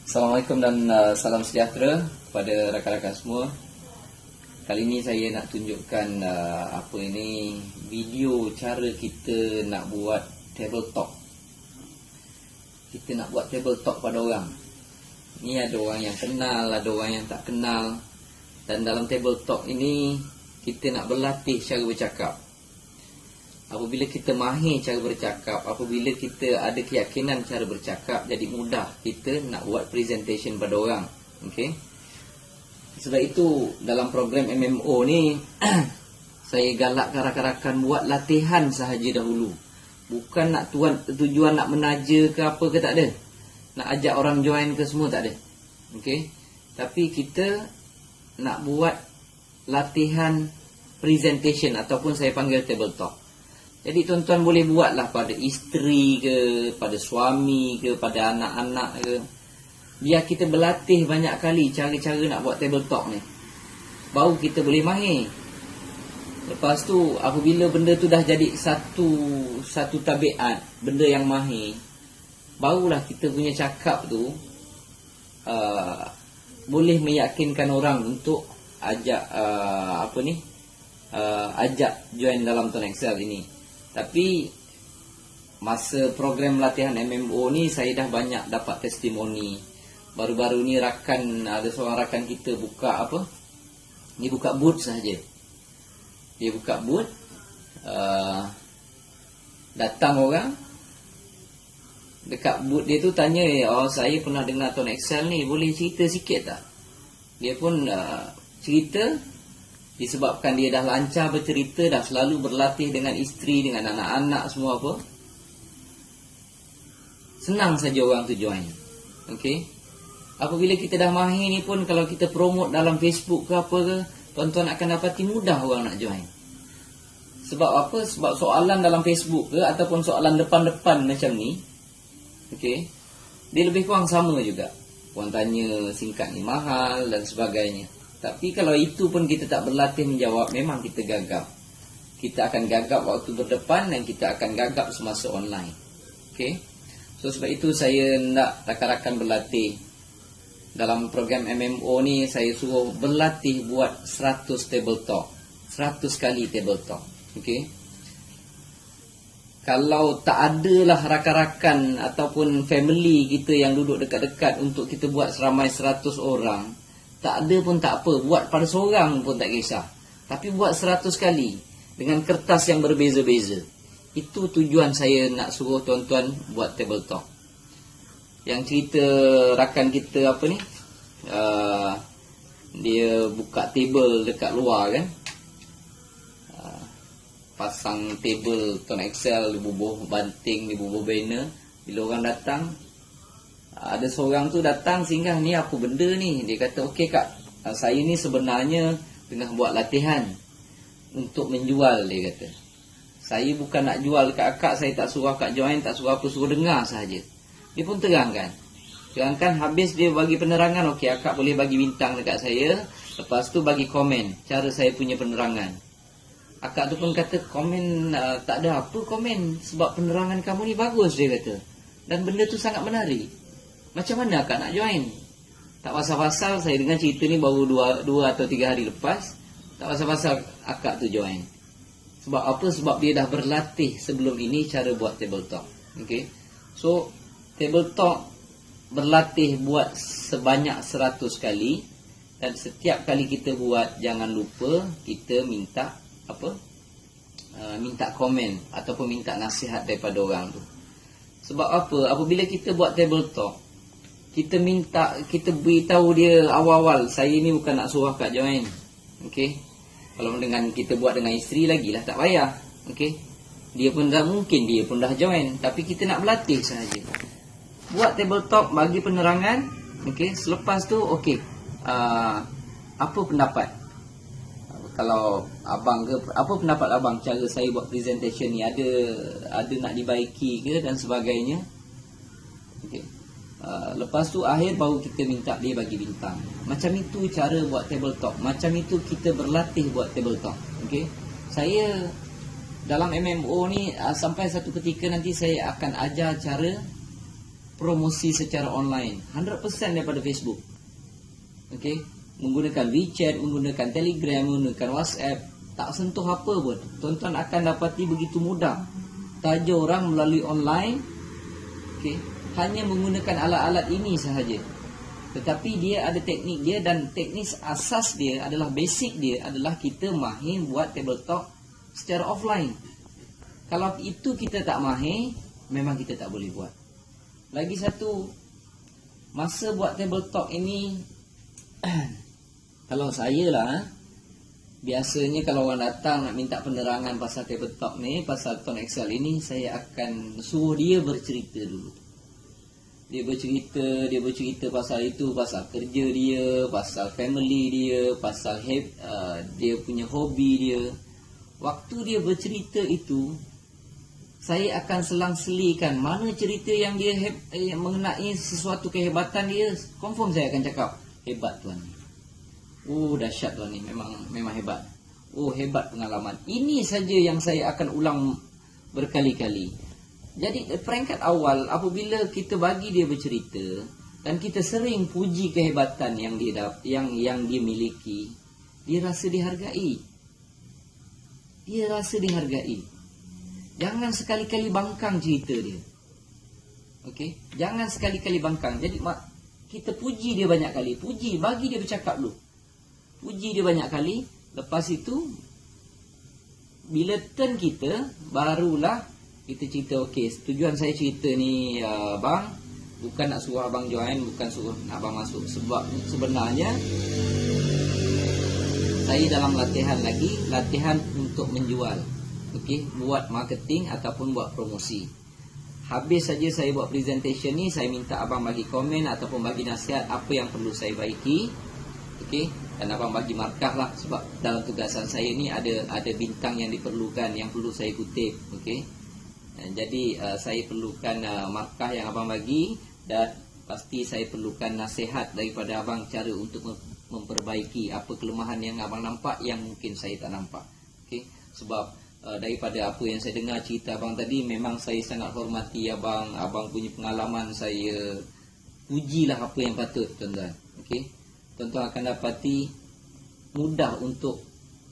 Assalamualaikum dan salam sejahtera kepada rakan-rakan semua. Kali ini saya nak tunjukkan video cara kita nak buat table talk. Kita nak buat table talk pada orang. Ni ada orang yang kenal, ada orang yang tak kenal. Dan dalam table talk ini kita nak berlatih cara bercakap. Apabila kita mahir cara bercakap, apabila kita ada keyakinan cara bercakap, jadi mudah kita nak buat presentation pada orang. Okey. Sebab itu dalam program MMO ni saya galakkan rakan-rakan buat latihan sahaja dahulu. Bukan nak tujuan nak menaja ke apa ke, tak ada. Nak ajak orang join ke semua, tak ada. Okey. Tapi kita nak buat latihan presentation ataupun saya panggil table talk. Jadi tuan-tuan boleh buatlah pada isteri ke, pada suami ke, pada anak-anak ke. Biar kita berlatih banyak kali cara-cara nak buat table talk ni. Baru kita boleh mahir. Lepas tu apabila benda tu dah jadi satu tabiat, benda yang mahir, barulah kita punya cakap tu boleh meyakinkan orang untuk ajak ajak join dalam Tuan Excel ini. Tapi masa program latihan MMO ni saya dah banyak dapat testimoni. Baru-baru ni ada seorang rakan kita buka buka booth saja. Dia buka booth, datang orang dekat booth dia tu tanya, saya pernah dengar Tuan Excel ni, boleh cerita sikit tak? Dia pun cerita. Disebabkan dia dah lancar bercerita, dah selalu berlatih dengan isteri, dengan anak-anak semua apa, senang saja orang tu join. Okey. Apabila kita dah mahir ni pun, kalau kita promote dalam Facebook ke apa ke, tuan-tuan akan dapati mudah orang nak join. Sebab apa? Sebab soalan dalam Facebook ke ataupun soalan depan-depan macam ni, okey, dia lebih kurang sama juga. Orang tanya singkat ni mahal dan sebagainya. Tapi kalau itu pun kita tak berlatih menjawab, memang kita gagap. Kita akan gagap waktu berdepan dan kita akan gagap semasa online. Okay. So sebab itu saya nak rakan-rakan berlatih. Dalam program MMO ni saya suruh berlatih buat 100 table talk. 100 kali table talk. Okay. Kalau tak adalah rakan-rakan ataupun family kita yang duduk dekat-dekat untuk kita buat seramai 100 orang, tak ada pun tak apa, buat pada seorang pun tak kisah. Tapi buat 100 kali dengan kertas yang berbeza-beza. Itu tujuan saya nak suruh tuan-tuan buat table talk. Yang cerita rakan kita dia buka table dekat luar kan. Pasang table Tuan Excel, dibubuh banting, dibubuh banner. Bila orang datang, ada seorang tu datang singgah, ni apa benda ni? Dia kata, okey kak, saya ni sebenarnya tengah buat latihan untuk menjual, dia kata. Saya bukan nak jual kat akak, saya tak suruh akak join, tak suruh apa, suruh dengar sahaja. Dia pun terangkan. Habis dia bagi penerangan, okey akak boleh bagi bintang dekat saya. Lepas tu bagi komen, cara saya punya penerangan. Akak tu pun kata, komen tak ada apa komen, sebab penerangan kamu ni bagus, dia kata. Dan benda tu sangat menarik. Macam mana akak nak join? Tak pasal-pasal saya dengar cerita ni baru 2 atau 3 hari lepas. Tak pasal-pasal akak tu join. Sebab apa? Sebab dia dah berlatih sebelum ini cara buat table talk. Okay. So table talk berlatih buat sebanyak 100 kali. Dan setiap kali kita buat, jangan lupa kita minta minta komen ataupun minta nasihat daripada orang tu. Sebab apa? Apabila kita buat table talk, kita beritahu dia awal-awal, saya ni bukan nak suruh akak join. Okey. Kalau kita buat dengan isteri lagi lah, tak payah. Okey. Dia pun dah join, tapi kita nak berlatih sahaja. Buat table talk, bagi penerangan. Okey, selepas tu okey. Apa pendapat? Kalau abang ke, apa pendapat abang cara saya buat presentation ni, ada nak dibaiki ke dan sebagainya. Okey. Lepas tu akhir baru kita minta dia bagi bintang. Macam itu cara buat table talk. Macam itu kita berlatih buat table talk. Okay. Saya dalam MMO ni sampai satu ketika nanti saya akan ajar cara promosi secara online 100% daripada Facebook. Okey, menggunakan WeChat, menggunakan Telegram, menggunakan WhatsApp, tak sentuh apa pun, tuan-tuan akan dapati begitu mudah taja orang melalui online. Okey, hanya menggunakan alat-alat ini sahaja. Tetapi dia ada teknik dia, dan teknik asas dia adalah, basic dia adalah kita mahir buat table talk secara offline. Kalau itu kita tak mahir, memang kita tak boleh buat. Lagi satu, masa buat table talk ini kalau saya lah, biasanya kalau orang datang nak minta penerangan pasal table talk ni, pasal Tone Excel ini, saya akan suruh dia bercerita dulu. Dia bercerita pasal itu, pasal kerja dia, pasal family dia, pasal dia punya hobi dia. Waktu dia bercerita itu, saya akan selang-selikan mana cerita yang dia mengenai sesuatu kehebatan dia. Confirm saya akan cakap, hebat tuan ni. Oh, dahsyat tuan ni, memang hebat. Oh, hebat pengalaman. Ini saja yang saya akan ulang berkali-kali. Jadi peringkat awal, apabila kita bagi dia bercerita dan kita sering puji kehebatan yang dia miliki, dia rasa dihargai. Dia rasa dihargai. Jangan sekali-kali bangkang cerita dia. Okey, jangan sekali-kali bangkang. Jadi kita puji dia banyak kali. Puji, bagi dia bercakap dulu. Puji dia banyak kali. Lepas itu, bila turn kita, barulah kita cerita, okey, tujuan saya cerita ni bang, bukan nak suruh abang join, bukan suruh abang masuk. Sebab sebenarnya saya dalam latihan untuk menjual. Okey, buat marketing ataupun buat promosi. Habis saja saya buat presentation ni, saya minta abang bagi komen ataupun bagi nasihat apa yang perlu saya baiki. Okey, dan abang bagi markah lah, sebab dalam tugasan saya ni ada bintang yang diperlukan, yang perlu saya kutip. Okey, jadi saya perlukan markah yang abang bagi, dan pasti saya perlukan nasihat daripada abang cara untuk memperbaiki apa kelemahan yang abang nampak yang mungkin saya tak nampak. Okey, sebab daripada apa yang saya dengar cerita abang tadi, memang saya sangat hormati abang punya pengalaman. Saya pujilah apa yang patut, tuan-tuan. Okey, tuan-tuan akan dapati mudah untuk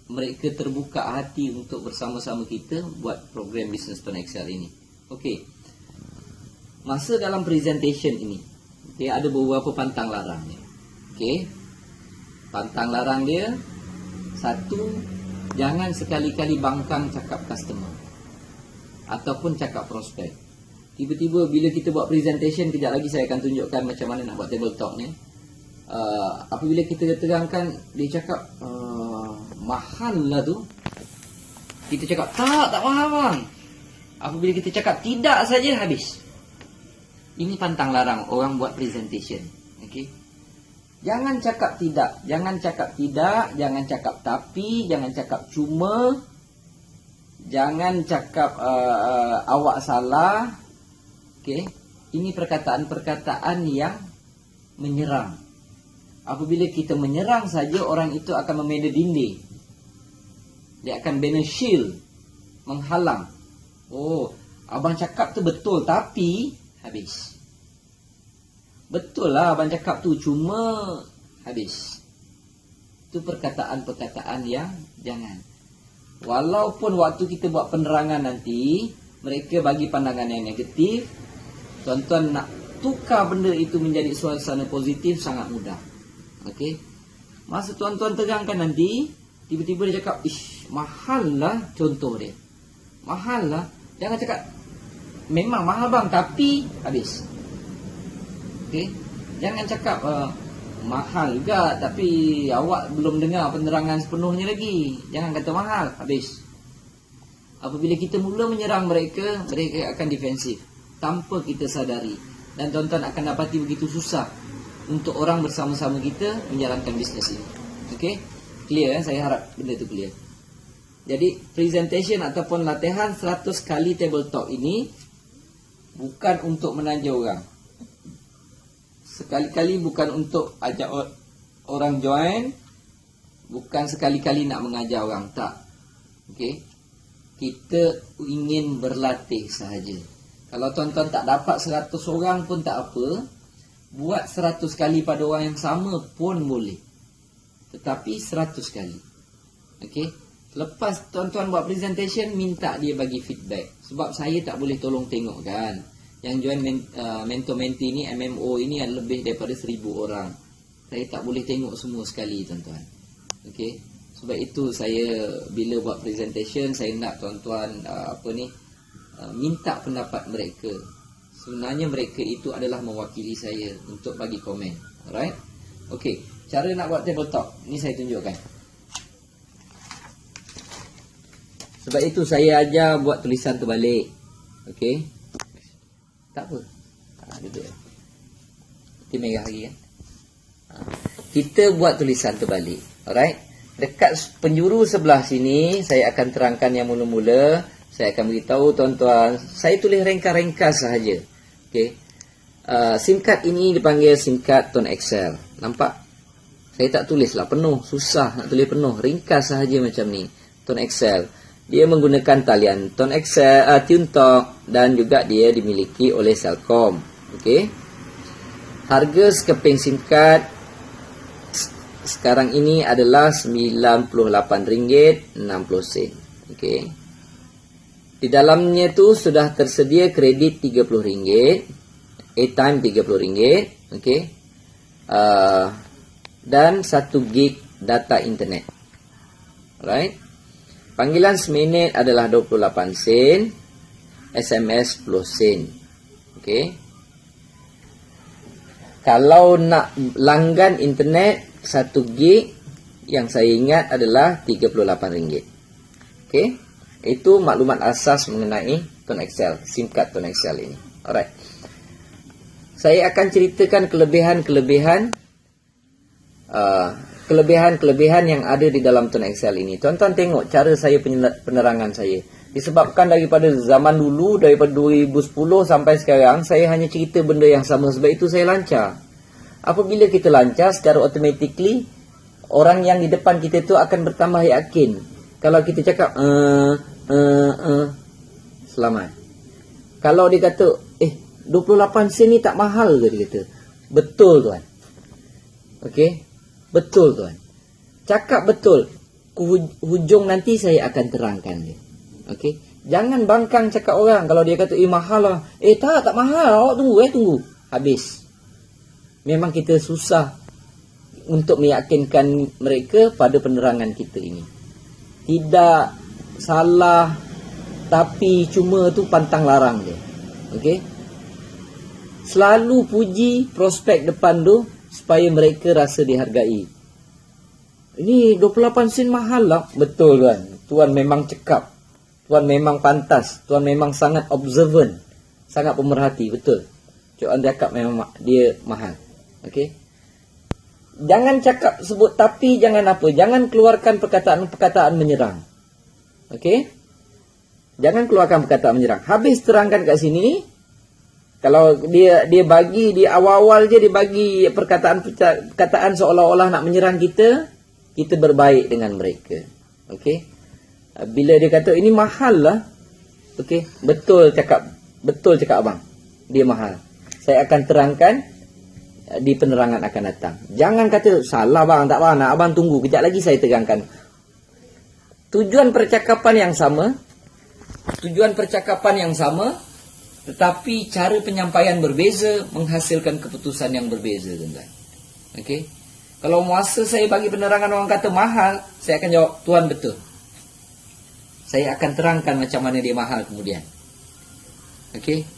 mereka terbuka hati untuk bersama-sama kita buat program Business Tone Excel ini. Okey, masa dalam presentation ini, dia ada beberapa pantang larang ni. Okey, pantang larang dia, satu, jangan sekali-kali bangkang cakap customer ataupun cakap prospek. Tiba-tiba bila kita buat presentation, kejap lagi saya akan tunjukkan macam mana nak buat table talk ni. Apabila kita terangkan, dia cakap mahal lah tu, kita cakap tak mahal bang. Apabila kita cakap tidak saja, habis. Ini pantang larang orang buat presentation. Okey, jangan cakap tidak, jangan cakap tapi, jangan cakap cuma, jangan cakap awak salah. Okey, ini perkataan-perkataan yang menyerang. Apabila kita menyerang saja, orang itu akan membina dinding. Dia akan bina shield, menghalang. Oh, abang cakap tu betul, tapi habis. Betul lah abang cakap tu, cuma habis. Itu perkataan-perkataan yang jangan. Walaupun waktu kita buat penerangan nanti, mereka bagi pandangan yang negatif, tuan-tuan nak tukar benda itu menjadi suasana positif sangat mudah. Okey, masa tuan-tuan terangkan nanti, tiba-tiba dia cakap, ish, mahal lah, contoh dia, mahal lah. Jangan cakap, memang mahal bang, tapi habis. Okey, jangan cakap mahal juga, tapi awak belum dengar penerangan sepenuhnya lagi. Jangan kata mahal, habis. Apabila kita mula menyerang mereka, mereka akan defensif tanpa kita sadari. Dan tuan-tuan akan dapati begitu susah untuk orang bersama-sama kita menjalankan bisnes ini. Okey, clear saya harap benda itu clear. Jadi presentation ataupun latihan 100 kali table talk ini bukan untuk menanja orang. Sekali-kali bukan untuk ajak orang join, bukan sekali-kali nak mengajar orang, tak. Okey, kita ingin berlatih sahaja. Kalau tuan-tuan tak dapat 100 orang pun tak apa, buat 100 kali pada orang yang sama pun boleh. Tetapi 100 kali. Okey. Lepas tuan-tuan buat presentation, minta dia bagi feedback. Sebab saya tak boleh tolong tengok kan. Yang join mentor-mentee ni, MMO ini ada lebih daripada 1000 orang. Saya tak boleh tengok semua sekali tuan-tuan. Okey. Sebab itu saya bila buat presentation, saya nak tuan-tuan minta pendapat mereka. Sebenarnya mereka itu adalah mewakili saya untuk bagi komen. Alright? Okey. Cara nak buat tabletop ni saya tunjukkan. Sebab itu saya ajar buat tulisan terbalik. Okey. Tak apa. Duduk. Nanti merah lagi kan. Kita buat tulisan terbalik. Alright. Dekat penjuru sebelah sini saya akan terangkan yang mula-mula. Saya akan beritahu tuan-tuan. Saya tulis ringkas-ringkas sahaja. Okey. SIM card ini dipanggil SIM card Tone Excel. Nampak? Saya tak tulislah penuh. Susah nak tulis penuh. Ringkas sahaja macam ni. Tone Excel. Dia menggunakan talian Tone Excel, TuneTalk dan juga dia dimiliki oleh Celcom. Okey. Harga sekeping SIM card sekarang ini adalah RM98.60. Okey. Di dalamnya tu sudah tersedia kredit RM30, airtime RM30, okey. Dan 1 gig data internet. Alright. Panggilan seminit adalah 28 sen, SMS 10 sen. Okey. Kalau nak langgan internet 1 gig, yang saya ingat adalah RM38. Okey. Itu maklumat asas mengenai Tone Excel, SIM card Tone Excel ini. Alright. Saya akan ceritakan kelebihan-kelebihan yang ada di dalam Tone Excel ini. Tuan-tuan tengok cara saya penerangan saya. Disebabkan daripada zaman dulu, daripada 2010 sampai sekarang, saya hanya cerita benda yang sama. Sebab itu saya lancar. Apabila kita lancar, secara automatically, orang yang di depan kita tu akan bertambah yakin. Kalau kita cakap, selamat. Kalau dia kata, 28 sen ni tak mahal ke, dia kata. Betul tuan. Okey. Betul tuan. Cakap betul. Hujung nanti saya akan terangkan dia. Okey. Jangan bangkang cakap orang. Kalau dia kata mahal lah. Tak mahal. Awak tunggu. Habis. Memang kita susah untuk meyakinkan mereka pada penerangan kita ini. Tidak salah, tapi cuma tu pantang larang dia. Okey. Selalu puji prospek depan tu supaya mereka rasa dihargai. Ini 28 sen mahal lah. Betul tuan. Tuan memang cekap. Tuan memang pantas. Tuan memang sangat observant. Sangat pemerhati. Betul. Tuan cakap memang dia mahal. Okey. Jangan cakap sebut tapi, jangan apa. Jangan keluarkan perkataan-perkataan menyerang. Okey. Jangan keluarkan perkataan menyerang. Habis terangkan kat sini. Kalau dia bagi di awal-awal je dia bagi perkataan seolah-olah nak menyerang kita, kita berbaik dengan mereka. Okey. Bila dia kata ini mahal lah. Okey, betul cakap abang. Dia mahal. Saya akan terangkan di penerangan akan datang. Jangan kata salah bang, tak apa, nak abang tunggu kejap lagi saya terangkan. Tujuan percakapan yang sama, tetapi cara penyampaian berbeza menghasilkan keputusan yang berbeza, tuan-tuan. Okey. Kalau masa saya bagi penerangan orang kata mahal, saya akan jawab, tuan betul. Saya akan terangkan macam mana dia mahal kemudian. Okey.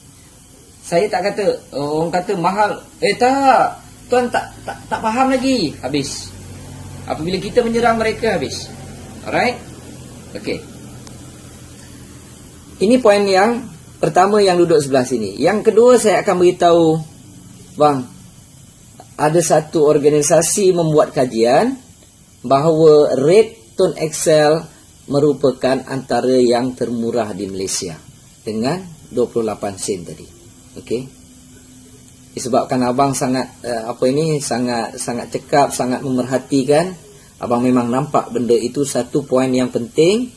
Saya tak kata orang kata mahal, tak. Tuan tak faham lagi. Habis. Apabila kita menyerang mereka, habis. Alright? Okey. Ini poin yang pertama yang duduk sebelah sini. Yang kedua saya akan beritahu, bang, ada satu organisasi membuat kajian bahawa rate Tone Excel merupakan antara yang termurah di Malaysia dengan 28 sen tadi. Okey. Disebabkan abang sangat sangat cekap, sangat memerhatikan, abang memang nampak benda itu satu poin yang penting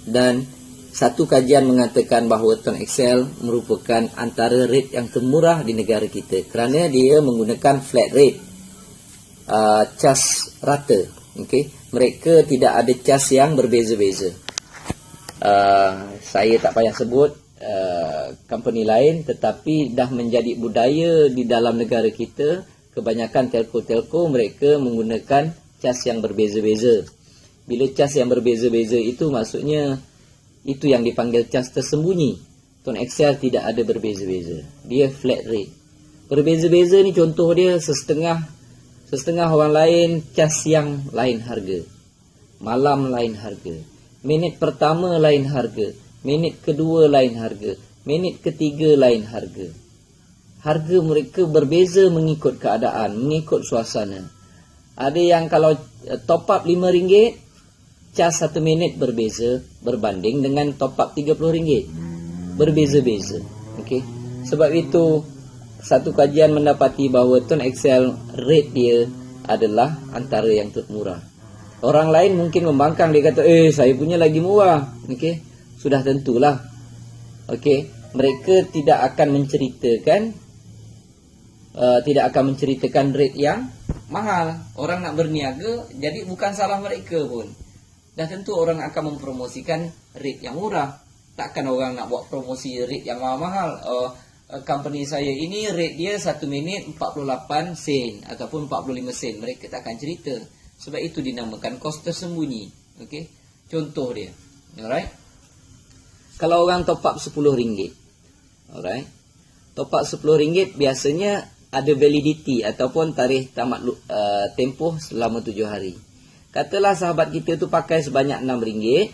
dan Satu kajian mengatakan bahawa Tuan Excel merupakan antara rate yang termurah di negara kita kerana dia menggunakan flat rate, cas rata. Okay? Mereka tidak ada cas yang berbeza-beza. Saya tak payah sebut company lain, tetapi dah menjadi budaya di dalam negara kita. Kebanyakan telco-telco mereka menggunakan cas yang berbeza-beza. Bila cas yang berbeza-beza itu maksudnya itu yang dipanggil cas tersembunyi. Tuan Excel tidak ada berbeza-beza. Dia flat rate. Berbeza-beza ni contoh dia setengah orang lain cas yang lain harga. Malam lain harga. Minit pertama lain harga. Minit kedua lain harga. Minit ketiga lain harga. Harga mereka berbeza mengikut keadaan, mengikut suasana. Ada yang kalau top up RM5, cas 1 minit berbeza berbanding dengan top up RM30. Berbeza-beza. Okay? Sebab itu, satu kajian mendapati bahawa Tuan Excel rate dia adalah antara yang termurah. Orang lain mungkin membangkang, dia kata, saya punya lagi murah. Okay? Sudah tentulah. Okay? Mereka tidak akan menceritakan rate yang mahal. Orang nak berniaga, jadi bukan salah mereka pun. Dan tentu orang akan mempromosikan rate yang murah. Takkan orang nak buat promosi rate yang mahal-mahal. Company saya ini rate dia 1 minit 48 sen ataupun 45 sen. Mereka takkan cerita. Sebab itu dinamakan kos tersembunyi. Okay? Contoh dia. Alright? Kalau orang top up RM10. Alright? Top up RM10 biasanya ada validity ataupun tarikh tamat tempoh selama 7 hari. Katalah sahabat kita tu pakai sebanyak RM6.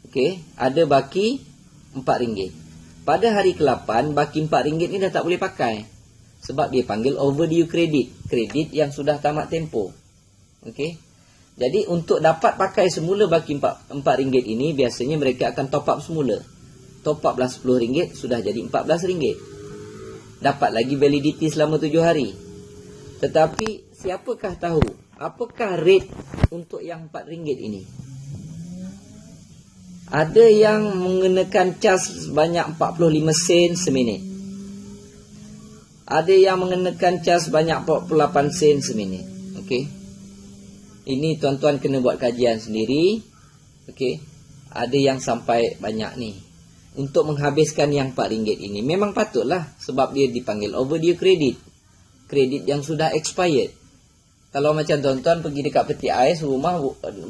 Okey, ada baki RM4. Pada hari ke-8, baki RM4 ni dah tak boleh pakai. Sebab dia panggil overdue credit. Kredit yang sudah tamat tempoh. Okey. Jadi untuk dapat pakai semula baki RM4 ini, biasanya mereka akan top up semula. Top up lah RM10, sudah jadi RM14. Dapat lagi validity selama 7 hari. Tetapi siapakah tahu apakah rate untuk yang RM4 ini? Ada yang mengenakan cas sebanyak 45 sen seminit. Ada yang mengenakan cas sebanyak 48 sen seminit. Okey. Ini tuan-tuan kena buat kajian sendiri. Okey. Ada yang sampai banyak ni. Untuk menghabiskan yang RM4 ini memang patutlah, sebab dia dipanggil overdue credit. Kredit yang sudah expired. Kalau macam tuan-tuan pergi dekat peti ais rumah,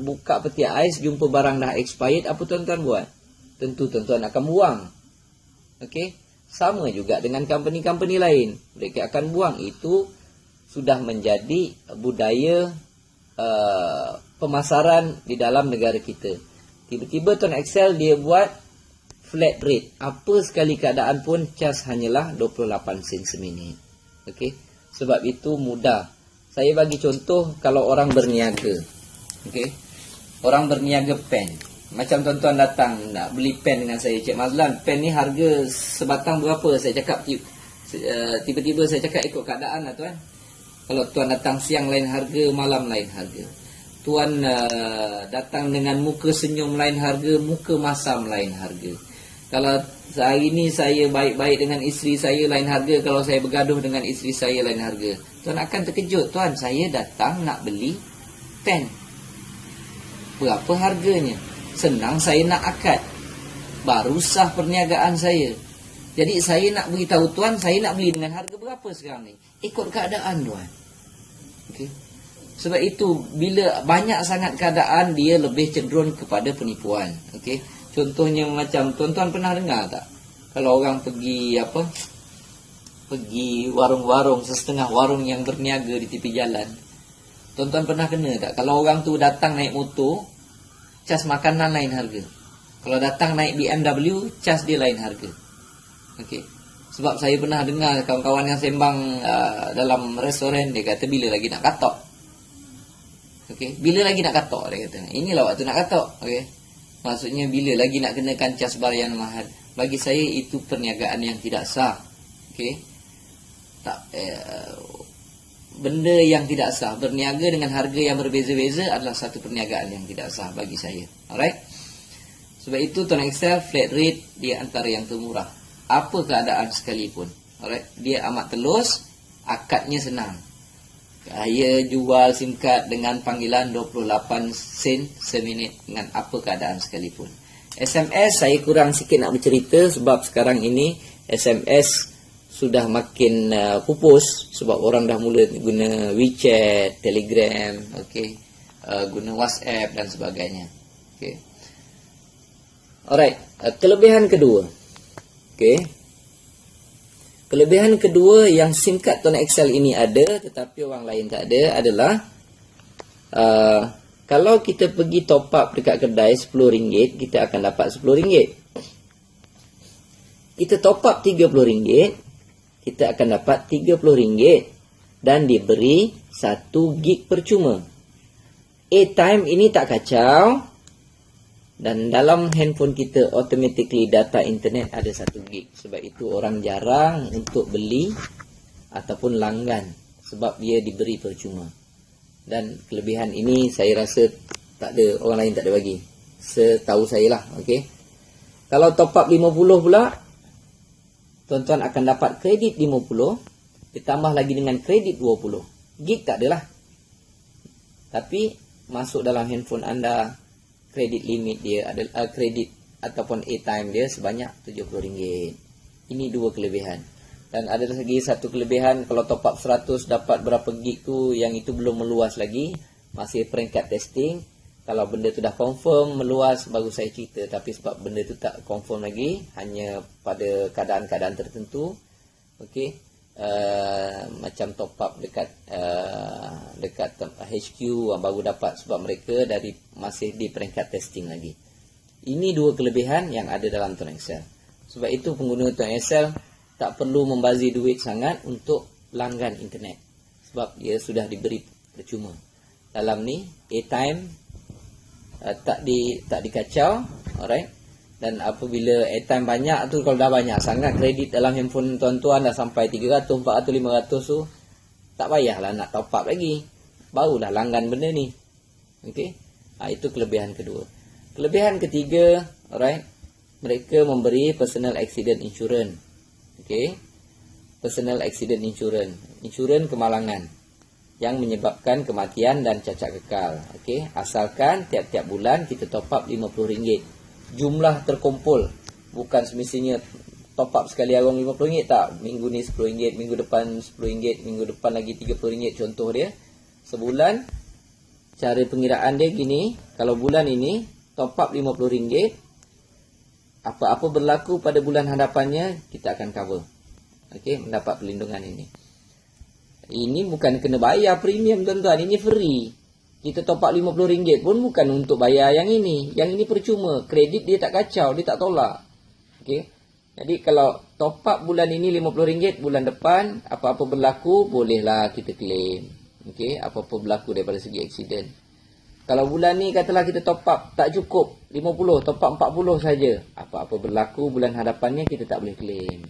buka peti ais, jumpa barang dah expired, apa tuan-tuan buat? Tentu tuan-tuan akan buang. Okey? Sama juga dengan company-company lain. Mereka akan buang. Itu sudah menjadi budaya pemasaran di dalam negara kita. Tiba-tiba Tuan Excel dia buat flat rate. Apa sekali keadaan pun cas hanyalah 28 sen seminit. Okey? Sebab itu mudah. Saya bagi contoh kalau orang berniaga. Okey. Orang berniaga pen. Macam tuan-tuan datang nak beli pen dengan saya, Cik Mazlan, pen ni harga sebatang berapa? Saya cakap tiba-tiba saya cakap ikut keadaan lah tuan. Kalau tuan datang siang lain harga, malam lain harga. Tuan datang dengan muka senyum lain harga, muka masam lain harga. Kalau hari ini saya baik-baik dengan isteri saya lain harga, kalau saya bergaduh dengan isteri saya lain harga. Tuan akan terkejut, tuan saya datang nak beli pen. Berapa harganya? Senang saya nak akad. Baru sah perniagaan saya. Jadi saya nak beritahu tuan, saya nak beli dengan harga berapa sekarang ni? Ikut keadaan tuan. Okey. Sebab itu bila banyak sangat keadaan, dia lebih cenderung kepada penipuan. Okey. Contohnya macam tuan-tuan pernah dengar tak? Kalau orang pergi pergi warung-warung, setengah warung yang berniaga di tepi jalan. Tuan-tuan pernah kena tak? Kalau orang tu datang naik motor, cas makanan lain harga. Kalau datang naik BMW, cas dia lain harga. Okey. Sebab saya pernah dengar kawan-kawan yang sembang dalam restoran, dia kata bila lagi nak katok. Okey, bila lagi nak katok, dia kata. Inilah waktu nak katok. Okey. Maksudnya bila lagi nak kenakan cas barian mahal. Bagi saya itu perniagaan yang tidak sah. Okey. Benda yang tidak sah, berniaga dengan harga yang berbeza-beza adalah satu perniagaan yang tidak sah bagi saya. Alright. Sebab itu Tuan Excel flat rate dia antara yang termurah. Apa keadaan sekalipun. Alright, dia amat telus, akadnya senang. Saya jual SIM card dengan panggilan 28 sen seminit dengan apa keadaan sekalipun. SMS saya kurang sikit nak bercerita sebab sekarang ini SMS sudah makin pupus sebab orang dah mula guna WeChat, Telegram, okey, guna WhatsApp dan sebagainya. Okey. Alright, kelebihan kedua. Okey. Kelebihan kedua yang SIM card Tuan Excel ini ada tetapi orang lain tak ada adalah kalau kita pergi top up dekat kedai RM10, kita akan dapat RM10. Kita top up RM30, kita akan dapat RM30 dan diberi 1 gig percuma. Airtime ini tak kacau dan dalam handphone kita automatically data internet ada 1 gig. Sebab itu orang jarang untuk beli ataupun langgan sebab dia diberi percuma. Dan kelebihan ini saya rasa tak ada, orang lain tak ada bagi. Setahu saya lah, okey. Kalau top up 50 pula, tuan-tuan akan dapat kredit 50 ditambah lagi dengan kredit 20. Gig tak adalah. Tapi masuk dalam handphone anda kredit limit dia adalah kredit ataupun airtime dia sebanyak RM70. Ini dua kelebihan. Dan ada lagi satu kelebihan, kalau top up 100 dapat berapa gig tu, yang itu belum meluas lagi, masih peringkat testing. Kalau benda tu dah confirm meluas baru saya cerita, tapi sebab benda tu tak confirm lagi, hanya pada keadaan-keadaan tertentu. Okey, macam top up dekat HQ baru dapat sebab mereka masih di peringkat testing lagi. Ini dua kelebihan yang ada dalam Tuan Excel. Sebab itu pengguna Tuan Excel tak perlu membazir duit sangat untuk langgan internet sebab dia sudah diberi percuma. Dalam ni airtime tak dikacau, alright. Dan apabila airtime banyak tu, kalau dah banyak sangat kredit dalam handphone tuan-tuan dah sampai 300, 400, 500 tu, tak payahlah nak top up lagi. Barulah langgan benda ni. Okey. Itu kelebihan kedua. Kelebihan ketiga, alright. Mereka memberi personal accident insurance. Okey. Personal accident insurance, insurans kemalangan yang menyebabkan kematian dan cacat kekal. Okey, asalkan tiap-tiap bulan kita top up RM50. Jumlah terkumpul, bukan semestinya top up sekali arung RM50 tak. Minggu ni RM10, minggu depan RM10, minggu depan lagi RM30 contoh dia. Sebulan cara pengiraan dia gini, kalau bulan ini top up RM50, apa-apa berlaku pada bulan hadapannya kita akan cover. Okey, mendapat perlindungan ini. Ini bukan kena bayar premium tuan-tuan, ini free. Kita top up RM50 pun bukan untuk bayar yang ini. Yang ini percuma, kredit dia tak kacau, dia tak tolak. Okey. Jadi kalau top up bulan ini RM50, bulan depan apa-apa berlaku bolehlah kita claim. Okey, apa-apa berlaku daripada segi accident. Kalau bulan ni katalah kita top up tak cukup 50, top up 40 saja. Apa-apa berlaku bulan hadapannya kita tak boleh claim.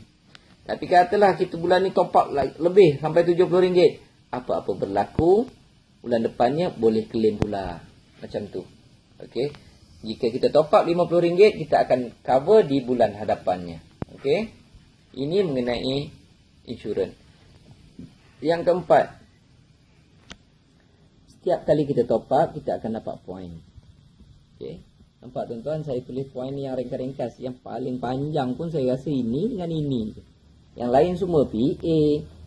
Tapi katalah kita bulan ni top up lebih sampai RM70. Apa-apa berlaku, bulan depannya boleh claim pula. Macam tu. Okey. Jika kita top up RM50, kita akan cover di bulan hadapannya. Okey. Ini mengenai insurans. Yang keempat, setiap kali kita top up, kita akan dapat point. Okey. Nampak tuan-tuan, saya tulis point ni yang ringkas-ringkas. Yang paling panjang pun saya rasa ini dengan ini. Yang lain semua PA,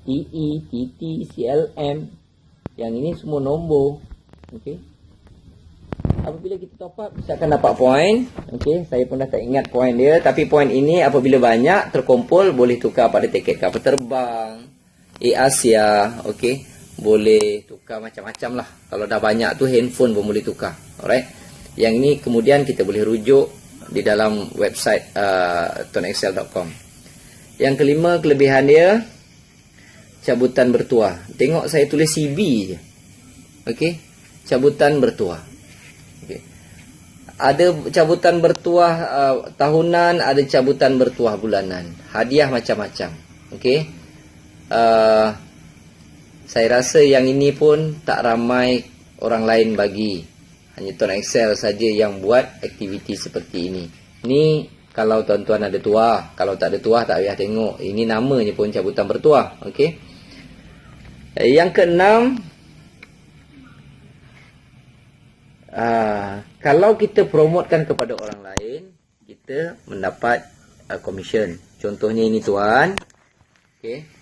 TE, TT, CLM. Yang ini semua nombor. Okey. Apabila kita top up, kita akan dapat point. Okey, saya pun dah tak ingat point dia. Tapi point ini apabila banyak terkumpul, boleh tukar pada tiket kapal terbang, Asia. Okey, boleh tukar macam-macam lah. Kalau dah banyak tu handphone pun boleh tukar. Alright. Yang ini kemudian kita boleh rujuk di dalam website tuanexcel.com. Yang kelima, kelebihan dia cabutan bertuah. Tengok saya tulis CB je. Okey, cabutan bertuah. Okey. Ada cabutan bertuah tahunan, ada cabutan bertuah bulanan. Hadiah macam-macam. Okey. Saya rasa yang ini pun tak ramai orang lain bagi Hanya Tuan Excel saja yang buat aktiviti seperti ini. Ni kalau tuan-tuan ada tuah, kalau tak ada tuah tak payah tengok. Ini namanya pun cabutan bertuah. Okey. Yang keenam, kalau kita promotkan kepada orang lain, kita mendapat komisen. Contohnya ini tuan. Okey.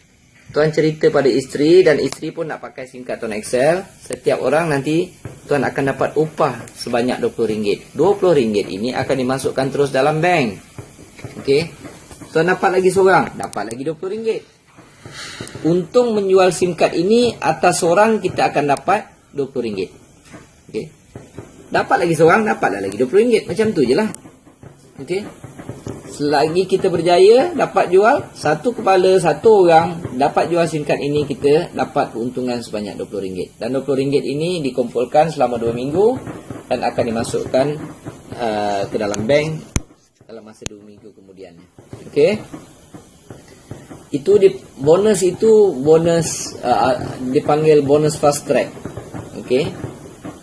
Tuan cerita pada isteri dan isteri pun nak pakai SIM card Tuan Excel. Setiap orang nanti tuan akan dapat upah sebanyak RM20. RM20 ini akan dimasukkan terus dalam bank. Okey. Tuan dapat lagi seorang, dapat lagi RM20. Untung menjual SIM card ini atas seorang kita akan dapat RM20. Okey. Dapat lagi seorang, dapatlah lagi RM20. Macam tu je lah. Okey. Selagi kita berjaya dapat jual satu kepala, satu orang dapat jual SIM card ini, kita dapat keuntungan sebanyak RM20. Dan RM20 ini dikumpulkan selama 2 minggu dan akan dimasukkan ke dalam bank dalam masa 2 minggu kemudian. Okey. Bonus dipanggil bonus fast track. Okey.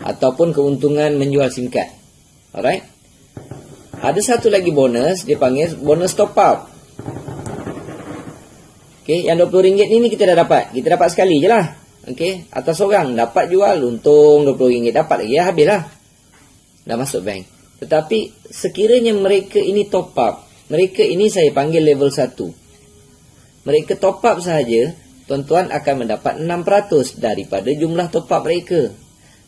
Ataupun keuntungan menjual SIM card. Alright. Ada satu lagi bonus, dipanggil bonus top up. Okey, yang RM20 ini kita dah dapat. Kita dapat sekali je lah. Okey, atas orang dapat jual, untung RM20. Dapat lagi, habis lah. Dah masuk bank. Tetapi sekiranya mereka ini top up, mereka ini saya panggil level 1. Mereka top up sahaja, tuan-tuan akan mendapat 6% daripada jumlah top up mereka.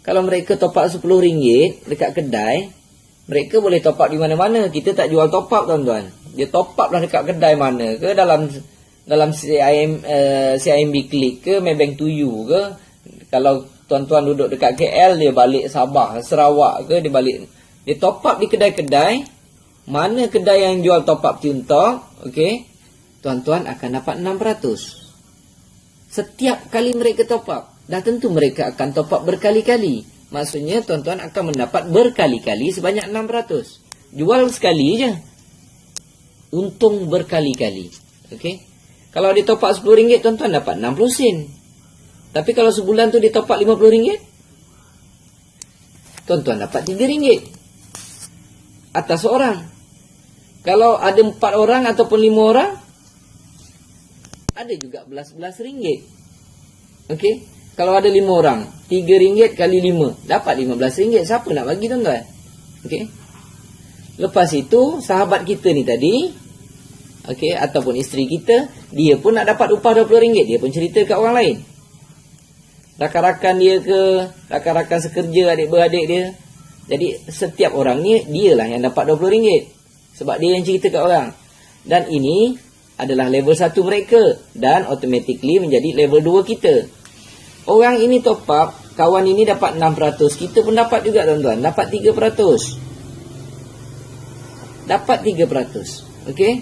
Kalau mereka top up RM10 dekat kedai, mereka boleh top up di mana-mana. Kita tak jual top up, tuan-tuan. Dia top up lah dekat kedai mana ke, dalam CIMB Click ke, Maybank to You ke. Kalau tuan-tuan duduk dekat KL, dia balik Sabah, Sarawak ke, dia top up di kedai-kedai. Mana kedai yang jual top up TuneTalk, okey, tuan-tuan akan dapat 6%. Setiap kali mereka top up, dah tentu mereka akan top up berkali-kali. Maksudnya tuan-tuan akan mendapat berkali-kali sebanyak 6%. Jual sekali je, untung berkali-kali. Okey. Kalau dia top up RM10, tuan-tuan dapat 60 sen. Tapi kalau sebulan tu dia top up RM50, tuan-tuan dapat RM3 atas seorang. Kalau ada 4 orang ataupun 5 orang, ada juga belas-belas ringgit. Okey. Kalau ada 5 orang, RM3 kali 5, dapat RM15. Siapa nak bagi, tuan-tuan? Okey. Lepas itu, sahabat kita ni tadi, okey, ataupun isteri kita, dia pun nak dapat upah RM20. Dia pun cerita kat orang lain. Rakan-rakan dia ke, rakan-rakan sekerja, adik-beradik dia. Jadi, setiap orang ni, dialah yang dapat RM20. Sebab dia yang cerita kat orang. Dan ini adalah level 1 mereka. Dan automatically menjadi level 2 kita. Orang ini top up, kawan ini dapat 6%. Kita pun dapat juga, tuan-tuan. Dapat 3%. Dapat 3%. Okey.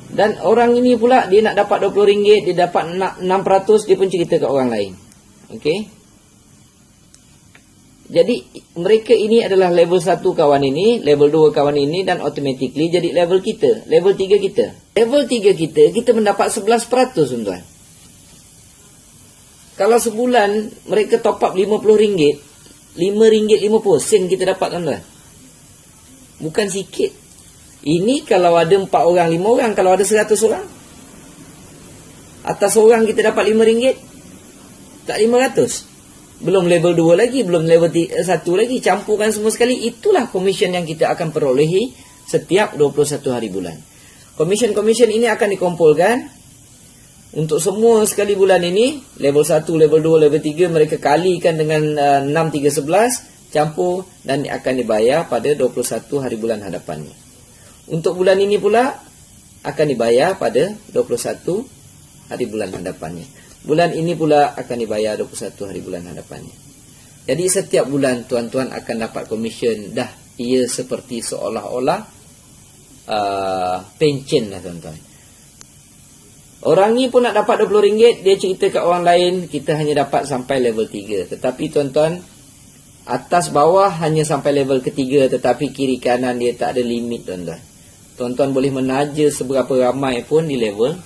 Dan orang ini pula, dia nak dapat RM20, dia dapat 6%, dia pun cerita kat orang lain. Okey. Jadi, mereka ini adalah level 1 kawan ini, level 2 kawan ini, dan automatically jadi level kita. Level 3 kita. Level 3 kita mendapat 11%, tuan-tuan. Kalau sebulan mereka top up RM50, RM5.50 kita dapat, tuan-tuan. Bukan sikit. Ini kalau ada 4 orang, 5 orang. Kalau ada 100 orang, atas orang kita dapat RM5. Tak 500. Belum level 2 lagi, belum level 1 lagi. Campurkan semua sekali. Itulah komisen yang kita akan perolehi setiap 21 hari bulan. Komisen-komisen ini akan dikumpulkan untuk semua sekali bulan ini. Level 1, level 2, level 3 mereka kalikan dengan 6, 3, 11, campur dan akan dibayar pada 21 hari bulan hadapannya. Untuk bulan ini pula akan dibayar pada 21 hari bulan hadapannya. Bulan ini pula akan dibayar 21 hari bulan hadapannya. Jadi setiap bulan tuan-tuan akan dapat komisen. Dah ia seperti seolah-olah pencen lah, tuan-tuan. Orang ni pun nak dapat RM20, dia cerita kat orang lain, kita hanya dapat sampai level 3. Tetapi tuan-tuan, atas bawah hanya sampai level ketiga, tetapi kiri kanan dia tak ada limit, tuan-tuan. Tuan-tuan boleh menaja seberapa ramai pun di level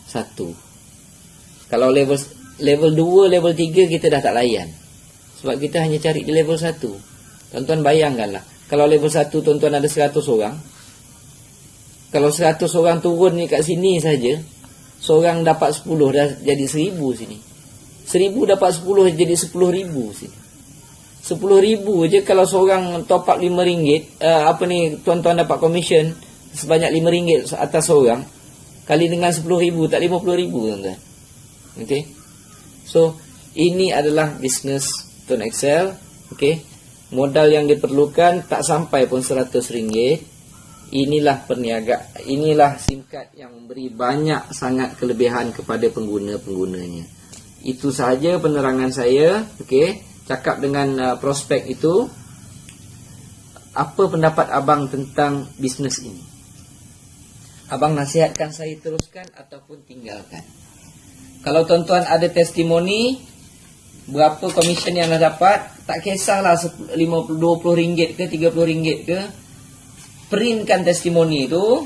1. Kalau level 2, level 3 kita dah tak layan. Sebab kita hanya cari di level 1. Tuan-tuan bayangkanlah, kalau level 1 tuan-tuan ada 100 orang. Kalau 100 orang turun ni kat sini saja, seorang dapat 10 dah jadi 1000 sini. 1000 dapat 10 jadi 10,000 sini. 10,000 je kalau seorang top up RM5, tuan-tuan dapat commission sebanyak RM5 atas seorang, kali dengan 10,000 tak 50,000 tuan-tuan. Okey. So, ini adalah bisnes Tuan Excel. Okey. Modal yang diperlukan tak sampai pun RM100. Inilah perniagaan, inilah SIM card yang memberi banyak sangat kelebihan kepada pengguna-penggunanya. Itu sahaja penerangan saya. Okey, cakap dengan prospek itu. Apa pendapat abang tentang bisnes ini? Abang nasihatkan saya teruskan ataupun tinggalkan? Kalau tuan-tuan ada testimoni, berapa komisen yang dah dapat, tak kisahlah RM20 ke RM30 ke, printkan testimoni itu,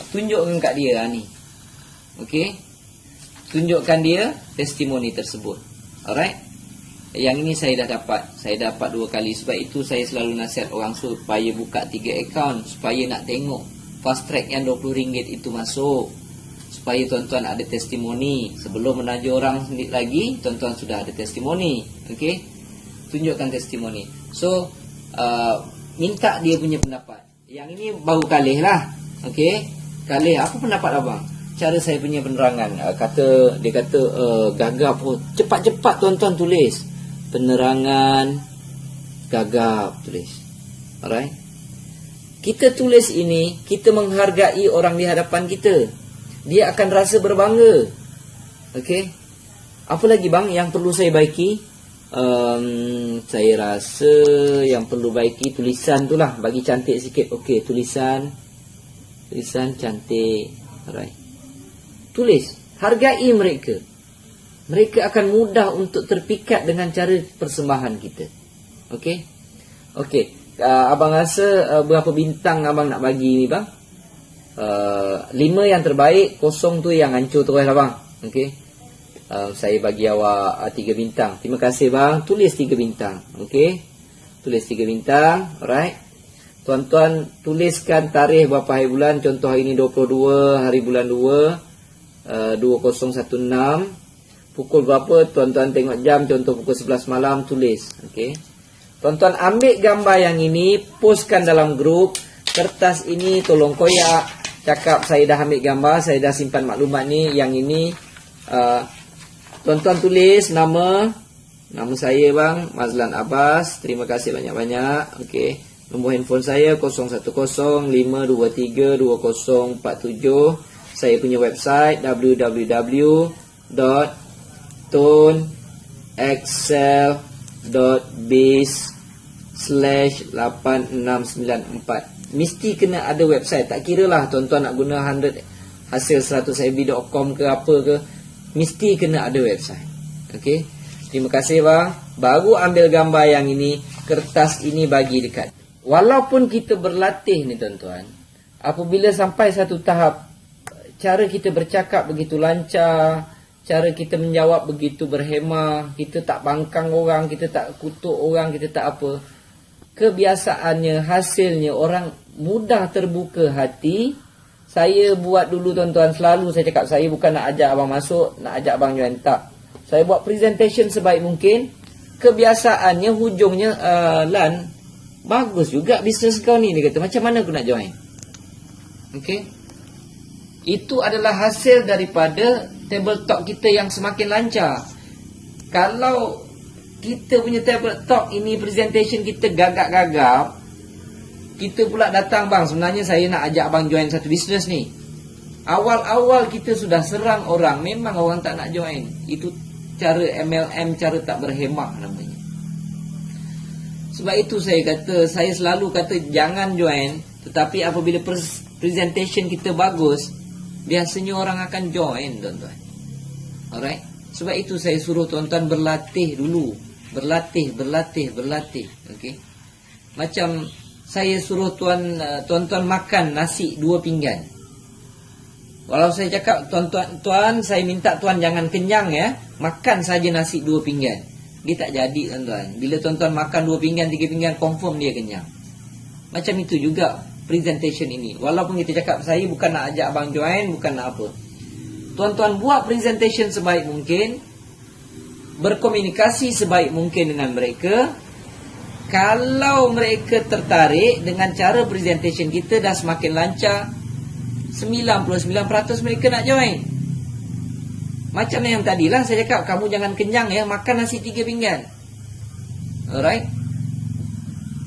tunjukkan kat dia ni. Okey. Tunjukkan dia testimoni tersebut. Alright. Yang ini saya dah dapat. Saya dapat 2 kali. Sebab itu saya selalu nasihat orang supaya buka 3 akaun, supaya nak tengok fast track yang RM20 itu masuk. Supaya tuan-tuan ada testimoni. Sebelum menaja orang sendiri lagi, tuan-tuan sudah ada testimoni. Okey. Tunjukkan testimoni. So, minta dia punya pendapat. Yang ini baru kalih lah. Okey. Kalih, apa pendapat abang? Cara saya punya penerangan. Dia kata gagap. Cepat-cepat tuan-tuan tulis. Penerangan gagap tulis. Alright. Kita tulis ini, kita menghargai orang di hadapan kita. Dia akan rasa berbangga. Okey. Apa lagi bang yang perlu saya baiki? Saya rasa yang perlu baiki tulisan tu lah, bagi cantik sikit. Okey, tulisan cantik. Alright. Tulis, hargai mereka. Mereka akan mudah untuk terpikat dengan cara persembahan kita. Okey. Okey. Abang rasa berapa bintang abang nak bagi ni bang? 5 yang terbaik, 0 tu yang hancur terus lah bang. Okey. Saya bagi awak 3 bintang. Terima kasih bang. Tulis 3 bintang. Okey. Tulis 3 bintang. Alright. Tuan-tuan tuliskan tarikh berapa hari bulan. Contoh hari ini 22 hari bulan 2 2016. Pukul berapa tuan-tuan tengok jam. Contoh pukul 11 malam. Tulis. Okey. Tuan-tuan ambil gambar yang ini, postkan dalam grup. Kertas ini tolong koyak. Cakap saya dah ambil gambar, saya dah simpan maklumat ni. Yang ini tuan-tuan tulis nama saya bang, Mazlan Abbas. Terima kasih banyak-banyak. Okey. Nombor handphone saya 010-523-2047. Saya punya website www.tonexcel.biz/8694. Mesti kena ada website. Tak kira lah tuan-tuan nak guna 100 hasil 100ab.com ke apa ke, mesti kena ada website. Okey. Terima kasih bang. Baru ambil gambar yang ini, kertas ini bagi dekat. Walaupun kita berlatih ni tuan-tuan, apabila sampai satu tahap, cara kita bercakap begitu lancar, cara kita menjawab begitu berhemah, kita tak bangkang orang, kita tak kutuk orang, kita tak apa, kebiasaannya, hasilnya orang mudah terbuka hati. Saya buat dulu tuan-tuan, selalu saya cakap, saya bukan nak ajak abang masuk, nak ajak abang join, tak. Saya buat presentation sebaik mungkin. Kebiasaannya hujungnya, Lan, bagus juga bisnes kau ni. Dia kata, macam mana aku nak join? Okey. Itu adalah hasil daripada table talk kita yang semakin lancar. Kalau kita punya table talk ini, presentation kita gagap-gagap, kita pula datang, bang, sebenarnya saya nak ajak abang join satu bisnes ni. Awal-awal kita sudah serang orang, memang orang tak nak join. Itu cara MLM, cara tak berhemah namanya. Sebab itu saya kata, saya selalu kata jangan join. Tetapi apabila presentation kita bagus, biasanya orang akan join tuan-tuan. Alright. Sebab itu saya suruh tuan-tuan berlatih dulu. Berlatih. Okey. Macam saya suruh tuan-tuan makan nasi 2 pinggan. Walau saya cakap tuan-tuan, saya minta tuan jangan kenyang ya, makan saja nasi 2 pinggan. Dia tak jadi tuan-tuan. Bila tuan-tuan makan 2 pinggan, 3 pinggan, confirm dia kenyang. Macam itu juga presentation ini. Walaupun kita cakap, saya bukan nak ajak abang join, bukan nak apa. Tuan-tuan buat presentation sebaik mungkin, berkomunikasi sebaik mungkin dengan mereka. Kalau mereka tertarik dengan cara presentation kita dah semakin lancar, 99% mereka nak join. Macam yang tadilah saya cakap, kamu jangan kenyang ya, makan nasi 3 pinggan. Alright.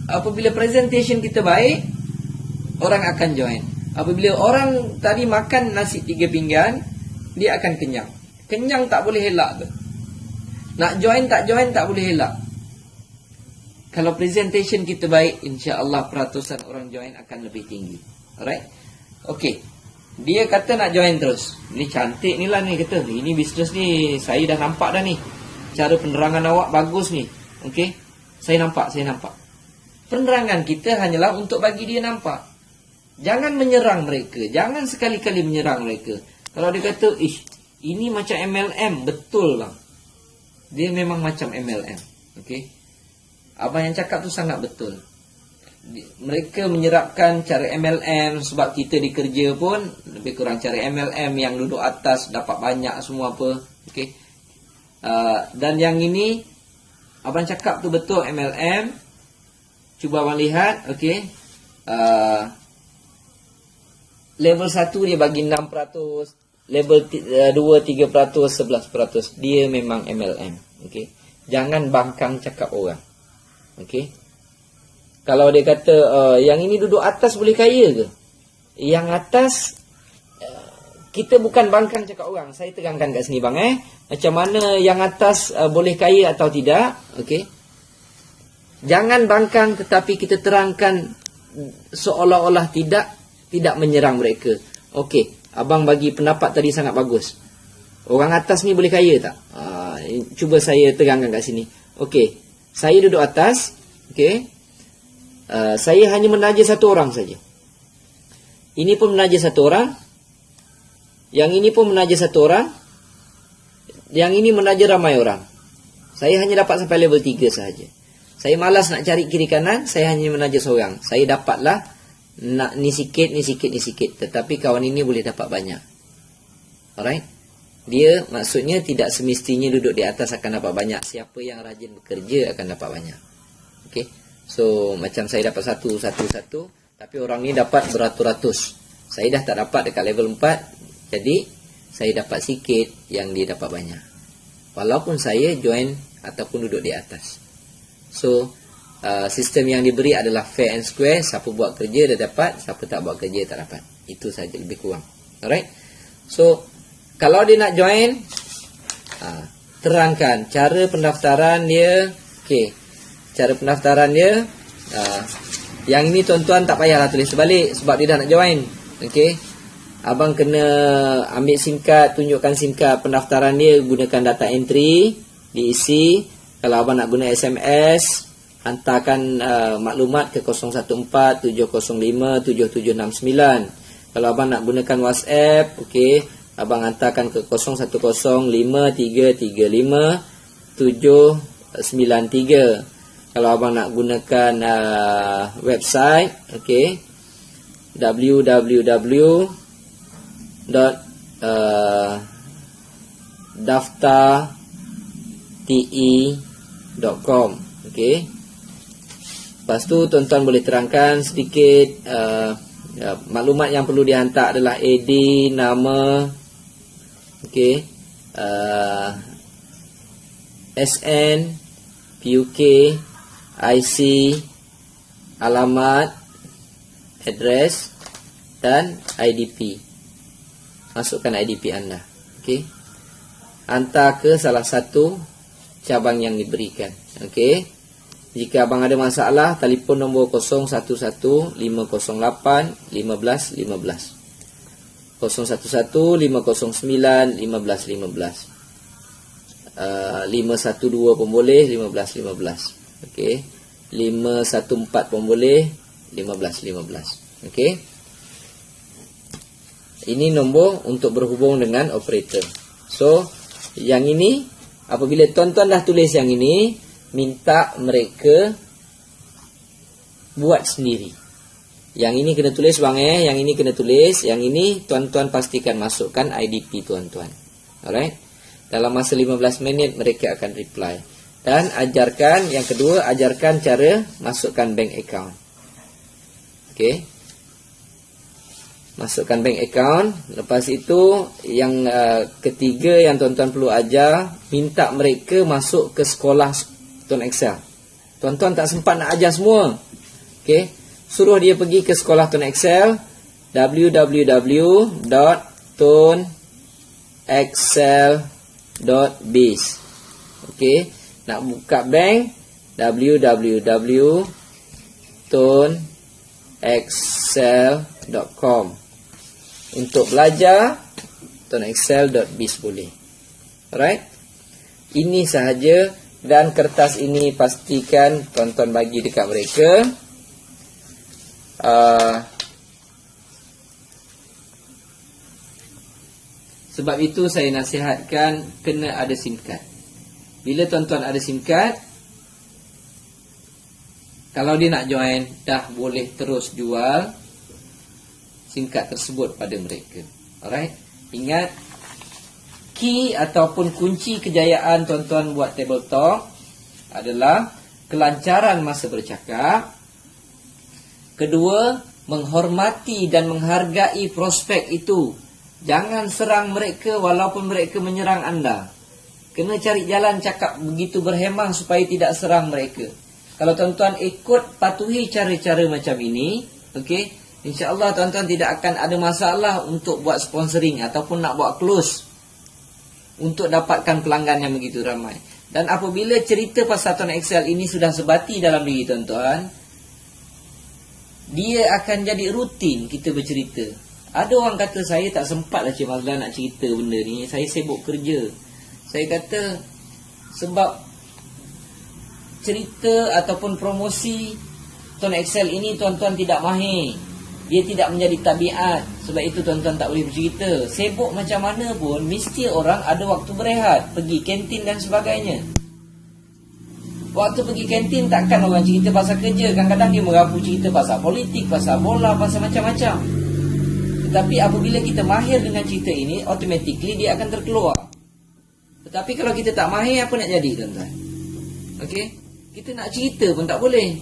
Apabila presentation kita baik, orang akan join. Apabila orang tadi makan nasi 3 pinggan, dia akan kenyang. Kenyang tak boleh elak tu. Nak join tak join tak boleh elak. Kalau presentation kita baik, insya-Allah peratusan orang join akan lebih tinggi. Alright. Okey. Dia kata nak join terus. Ni cantik ni lah ni, kata ini bisnes ni saya dah nampak dah ni. Cara penerangan awak bagus ni. Okey. Saya nampak. Penerangan kita hanyalah untuk bagi dia nampak. Jangan menyerang mereka. Jangan sekali-kali menyerang mereka. Kalau dia kata, ini macam MLM, betul bang. Dia memang macam MLM. Okey. Abang yang cakap tu sangat betul. Mereka menyerapkan cara MLM sebab kita dikerja pun lebih kurang cara MLM yang duduk atas dapat banyak semua apa. Okey. Dan yang ini abang cakap tu betul MLM. Cuba abang lihat, okey. Level 1 dia bagi 6%, level 2 3%, 11%. Dia memang MLM. Okey. Jangan bangkang cakap orang. Okey. Kalau dia kata yang ini duduk atas boleh kaya ke? Yang atas kita bukan bangkang cakap orang. Saya terangkan kat sini bang macam mana yang atas boleh kaya atau tidak. Okey. Jangan bangkang, tetapi kita terangkan seolah-olah tidak menyerang mereka. Okey, abang bagi pendapat tadi sangat bagus. Orang atas ni boleh kaya tak? Cuba saya terangkan kat sini. Okey, saya duduk atas. Okey. Saya hanya menaja satu orang saja. Ini pun menaja satu orang. Yang ini pun menaja satu orang. Yang ini menaja ramai orang. Saya hanya dapat sampai level 3 sahaja. Saya malas nak cari kiri kanan. Saya hanya menaja seorang. Saya dapatlah nak ni sikit, ni sikit, ni sikit. Tetapi kawan ini boleh dapat banyak. Alright. Dia maksudnya tidak semestinya duduk di atas akan dapat banyak. Siapa yang rajin bekerja akan dapat banyak. Okey. So macam saya dapat satu, tapi orang ni dapat beratus-ratus. Saya dah tak dapat dekat level 4. Jadi saya dapat sikit, yang dia dapat banyak. Walaupun saya join ataupun duduk di atas. So sistem yang diberi adalah fair and square. Siapa buat kerja dia dapat, siapa tak buat kerja tak dapat. Itu saja, lebih kurang. Alright. So kalau dia nak join, terangkan cara pendaftaran dia. Okey. Cara pendaftaran dia, yang ini tuan-tuan tak payahlah tulis sebalik sebab dia dah nak join. Okey. Abang kena ambil SIM card, tunjukkan SIM card pendaftaran dia, gunakan data entry, diisi. Kalau abang nak guna SMS, hantarkan maklumat ke 014-705-7769. Kalau abang nak gunakan WhatsApp, okey, abang hantarkan ke 0105-335-793. Kalau abang nak gunakan website, okey, www.daftarte.com. Okey. Lepas tu tuan-tuan boleh terangkan sedikit maklumat yang perlu dihantar adalah AD, nama, okey, SN, PUK, IC, alamat, address dan IDP. Masukkan IDP anda. Okey. Hantar ke salah satu cabang yang diberikan. Okey. Jika abang ada masalah, telefon nombor 011-508-1515. 011-509-1515. 512 pun boleh, 1515. Okey. 514 pun boleh, 1515. Okey. Ini nombor untuk berhubung dengan operator. So, yang ini apabila tuan-tuan dah tulis yang ini, minta mereka buat sendiri. Yang ini kena tulis bang yang ini kena tulis, yang ini tuan-tuan pastikan masukkan IDP tuan-tuan. Alright. Dalam masa 15 minit mereka akan reply. Dan ajarkan, yang kedua, ajarkan cara masukkan bank account. Okey. Masukkan bank account. Lepas itu, yang ketiga yang tuan-tuan perlu ajar, minta mereka masuk ke sekolah Tuan Excel. Tuan-tuan tak sempat nak ajar semua. Okey. Suruh dia pergi ke sekolah Tuan Excel, www.tunexcel.biz. Okey. Nak buka bank, www.tunexcel.com. Untuk belajar, tunexcel.biz boleh. Alright. Ini sahaja, dan kertas ini pastikan tuan-tuan bagi dekat mereka. Sebab itu saya nasihatkan kena ada SIM card. Bila tuan-tuan ada SIM card, kalau dia nak join, dah boleh terus jual SIM card tersebut pada mereka. Alright. Ingat, key ataupun kunci kejayaan tuan-tuan buat table talk adalah kelancaran masa bercakap. Kedua, menghormati dan menghargai prospek itu. Jangan serang mereka walaupun mereka menyerang anda. Kena cari jalan cakap begitu berhemah supaya tidak serang mereka. Kalau tuan-tuan ikut patuhi cara-cara macam ini, okey, insya-Allah tuan-tuan tidak akan ada masalah untuk buat sponsoring ataupun nak buat close untuk dapatkan pelanggan yang begitu ramai. Dan apabila cerita pasal Tuan Excel ini sudah sebati dalam diri tuan-tuan, dia akan jadi rutin kita bercerita. Ada orang kata, saya tak sempat lah Cik Mazlan nak cerita benda ni, saya sibuk kerja. Saya kata, sebab cerita ataupun promosi Tuan Excel ini tuan-tuan tidak mahir. Dia tidak menjadi tabiat. Sebab itu tuan-tuan tak boleh bercerita. Sibuk macam mana pun, mesti orang ada waktu berehat, pergi kantin dan sebagainya. Waktu pergi kantin takkan orang cerita pasal kerja. Kadang-kadang dia merapu cerita pasal politik, pasal bola, pasal macam-macam. Tetapi apabila kita mahir dengan cerita ini, automatically dia akan terkeluar. Tetapi kalau kita tak mahir, apa nak jadi tuan-tuan? Okey? Kita nak cerita pun tak boleh.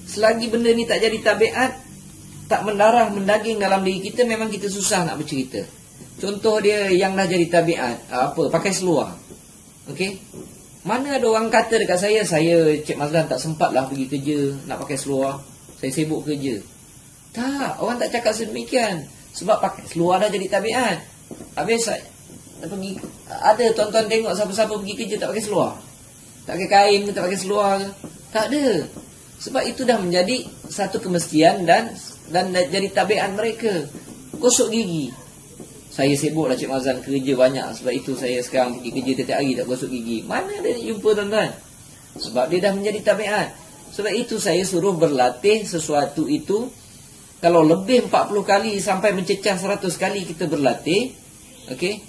Selagi benda ni tak jadi tabiat, tak mendarah, mendaging dalam diri kita, memang kita susah nak bercerita. Contoh dia yang dah jadi tabiat, apa? Pakai seluar. Okey? Mana ada orang kata dekat saya Cik Mazlan tak sempat lah pergi kerja, nak pakai seluar, saya sibuk kerja. Tak, orang tak cakap sedemikian. Sebab pakai seluar dah jadi tabiat. Habis pergi, ada tuan-tuan tengok siapa-siapa pergi kerja tak pakai seluar, tak pakai kain ke, tak pakai seluar ke? Tak ada. Sebab itu dah menjadi satu kemestian dan jadi tabiat mereka. Gosok gigi. Saya sibuk lah Cik Mazlan, kerja banyak, sebab itu saya sekarang pergi kerja tiap hari tak gosok gigi. Mana ada jumpa tuan-tuan? Sebab dia dah menjadi tabiat. Sebab itu saya suruh berlatih sesuatu itu. Kalau lebih 40 kali sampai mencecah 100 kali kita berlatih, okey,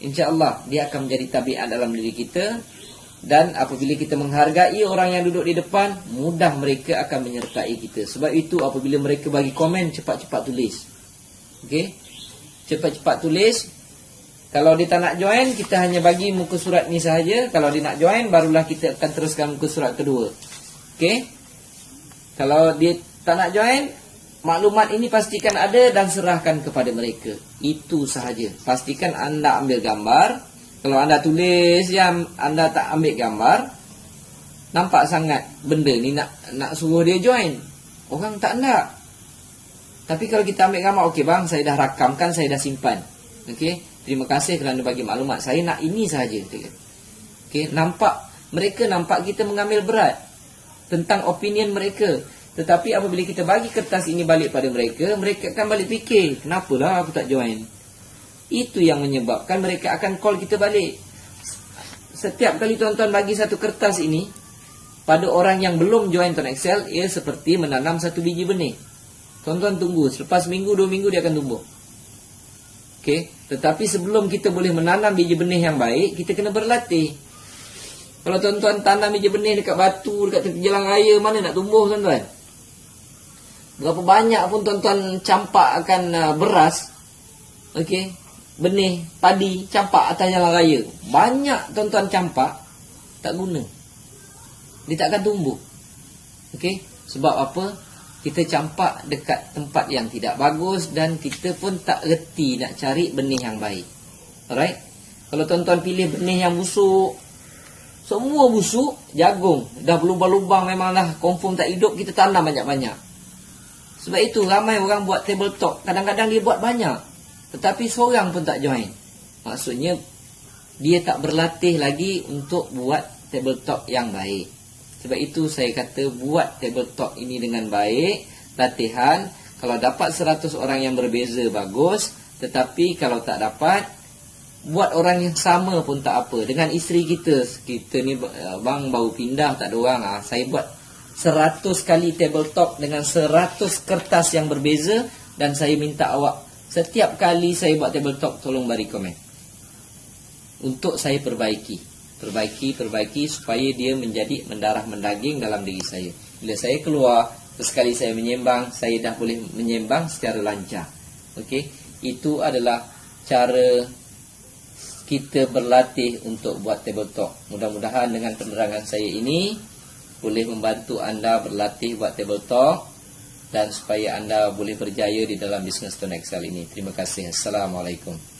insya-Allah dia akan menjadi tabiat dalam diri kita. Dan apabila kita menghargai orang yang duduk di depan, mudah mereka akan menyertai kita. Sebab itu apabila mereka bagi komen, cepat-cepat tulis. Okey, cepat-cepat tulis. Kalau dia tak nak join, kita hanya bagi muka surat ni sahaja. Kalau dia nak join, barulah kita akan teruskan muka surat kedua. Okey, kalau dia tak nak join, maklumat ini pastikan ada dan serahkan kepada mereka. Itu sahaja. Pastikan anda ambil gambar. Kalau anda tulis yang anda tak ambil gambar, nampak sangat benda ni nak suruh dia join. Orang tak nak. Tapi kalau kita ambil gambar, okey bang, saya dah rakamkan, saya dah simpan. Okey, terima kasih kerana bagi maklumat. Saya nak ini sahaja. Okey, mereka nampak kita mengambil berat tentang opinion mereka. Tetapi apabila kita bagi kertas ini balik pada mereka, mereka akan balik fikir, kenapalah aku tak join. Itu yang menyebabkan mereka akan call kita balik. Setiap kali tuan-tuan bagi satu kertas ini pada orang yang belum join Tuan Excel, ia seperti menanam satu biji benih. Tuan-tuan tunggu, selepas minggu, 2 minggu dia akan tumbuh. Okey, tetapi sebelum kita boleh menanam biji benih yang baik, kita kena berlatih. Kalau tuan-tuan tanam biji benih dekat batu, dekat tepi jalan raya, mana nak tumbuh tuan-tuan? Berapa banyak pun tuan-tuan campakkan beras, okey, benih padi campak atas jalan raya, banyak tuan-tuan campak, tak guna. Dia takkan tumbuh. Okey, sebab apa? Kita campak dekat tempat yang tidak bagus dan kita pun tak reti nak cari benih yang baik. Alright? Kalau tuan-tuan pilih benih yang busuk, semua busuk, jagung dah berlubang-lubang, memang dah confirm tak hidup, kita tanam banyak-banyak. Sebab itu ramai orang buat tabletop, kadang-kadang dia buat banyak, tetapi seorang pun tak join. Maksudnya dia tak berlatih lagi untuk buat tabletop yang baik. Sebab itu saya kata buat tabletop ini dengan baik, latihan. Kalau dapat 100 orang yang berbeza, bagus. Tetapi kalau tak dapat, buat orang yang sama pun tak apa. Dengan isteri kita ni bang baru pindah, tak ada orang. Saya buat 100 kali tabletop dengan 100 kertas yang berbeza. Dan saya minta awak, setiap kali saya buat tabletop, tolong bagi komen untuk saya perbaiki supaya dia menjadi mendarah mendaging dalam diri saya. Bila saya keluar, sekali saya menyembang, saya dah boleh menyembang secara lancar. Okey, itu adalah cara kita berlatih untuk buat tabletop. Mudah-mudahan dengan penerangan saya ini boleh membantu anda berlatih buat tabletop dan supaya anda boleh berjaya di dalam bisnes Tuan Excel ini. Terima kasih. Assalamualaikum.